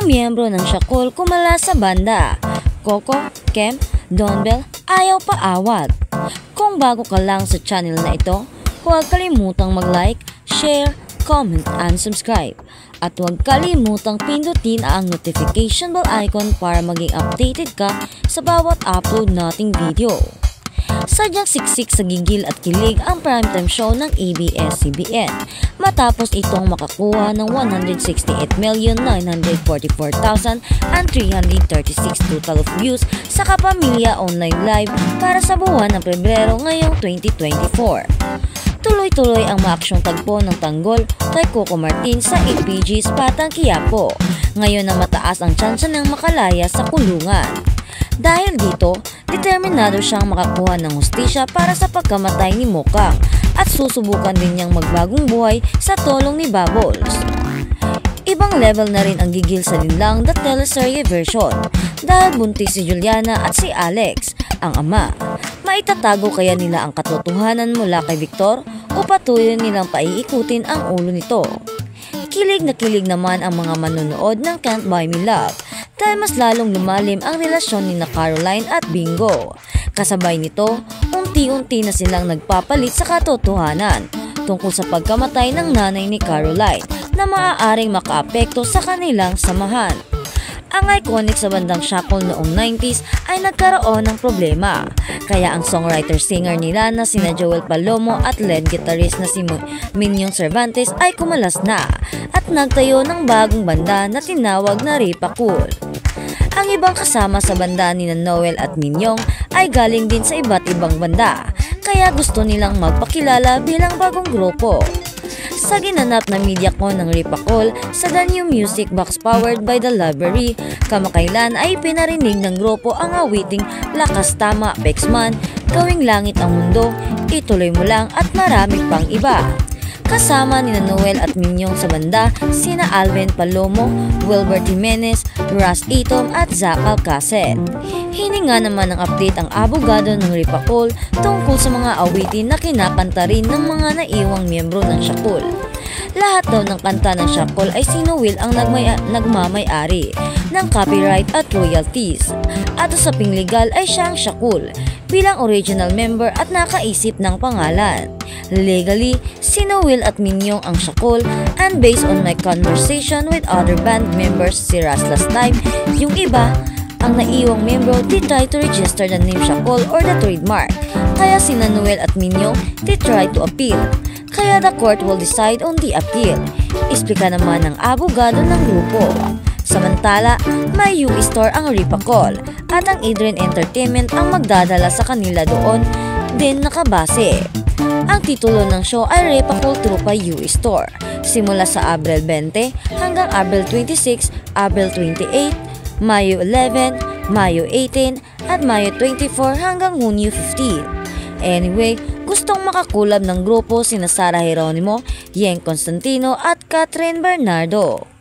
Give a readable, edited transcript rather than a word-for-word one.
miyembro ng Shakul kumala sa banda. Coco, Kem, Donbel, ayaw paawat. Kung bago ka lang sa channel na ito, huwag kalimutang mag-like, share, comment, and subscribe. At huwag kalimutang pindutin ang notification bell icon para maging updated ka sa bawat upload nating video. Sadyang siksik sa gigil at kilig ang primetime show ng ABS-CBN matapos itong makakuha ng 168,944,336 total of views sa Kapamilya Online Live para sa buwan ng Pebrero ngayong 2024. Tuloy-tuloy ang maaksyong tagpo ng tanggol kay Coco Martin sa APG's Batang Quiapo. Ngayon na mataas ang tsansa ng makalaya sa kulungan. Dahil dito, determinado siyang makakuha ng hustisya para sa pagkamatay ni Mokang at susubukan din niyang magbagong buhay sa tulong ni Bubbles. Ibang level na rin ang gigil sa linlang the teleserye version dahil buntis si Juliana at si Alex, ang ama. Maitatago kaya nila ang katotohanan mula kay Victor o patuloy nilang paiikutin ang ulo nito? Kilig na kilig naman ang mga manonood ng Can't Buy Me Love dahil mas lalong lumalim ang relasyon ni Caroline at Bingo. Kasabay nito, unti-unti na silang nagpapalit sa katotohanan tungkol sa pagkamatay ng nanay ni Caroline na maaaring makaapekto sa kanilang samahan. Ang iconic sa bandang Shakul noong 90s ay nagkaroon ng problema. Kaya ang songwriter-singer nila na sina Joel Palomo at lead guitarist na si Minyong Cervantes ay kumalas na at nagtayo ng bagong banda na tinawag na Ripakul. Ang ibang kasama sa banda ni Noel at Minyong ay galing din sa iba't ibang banda, kaya gusto nilang magpakilala bilang bagong grupo. Sa ginanap na media con ng Ripakul sa The New Music Box powered by The Library, kamakailan ay pinarinig ng grupo ang awiting Lakas Tama, Pexman, Gawing Langit ang Mundo, Ituloy Mo Lang at marami pang iba. Kasama ni Noel at Minyong sa banda, sina Alvin Palomo, Wilbert Jimenez, Ras Itom at Zach Alcacet. Hininga naman ng update ang abogado ng Ripakul tungkol sa mga awitin na kinakanta rin ng mga naiwang miyembro ng Shakul. Lahat daw ng kanta ng Shakul ay si Noel ang nagmamay-ari ng copyright at royalties. At usaping legal ay siya ang Shakul bilang original member at nakaisip ng pangalan. Legally, si Noel at Minyong ang Shakul, and based on my conversation with other band members si Ras last time, yung iba, ang naiwang membro they try to register the name Shakul or the trademark. Kaya sina Noel at Minyong they try to appeal. Kaya the court will decide on the appeal. Explika naman ng abogado ng grupo. Samantala, may U-Store ang Ripakul at ang Adrian Entertainment ang magdadala sa kanila doon din nakabase. Ang titulo ng show ay Ripakul Trupa U-Store, simula sa Abril 20 hanggang Abril 26, Abril 28, Mayo 11, Mayo 18 at Mayo 24 hanggang Hunyo 15. Anyway, gustong makakulab ng grupo sina Sara Geronimo, Yeng Constantino at Catherine Bernardo.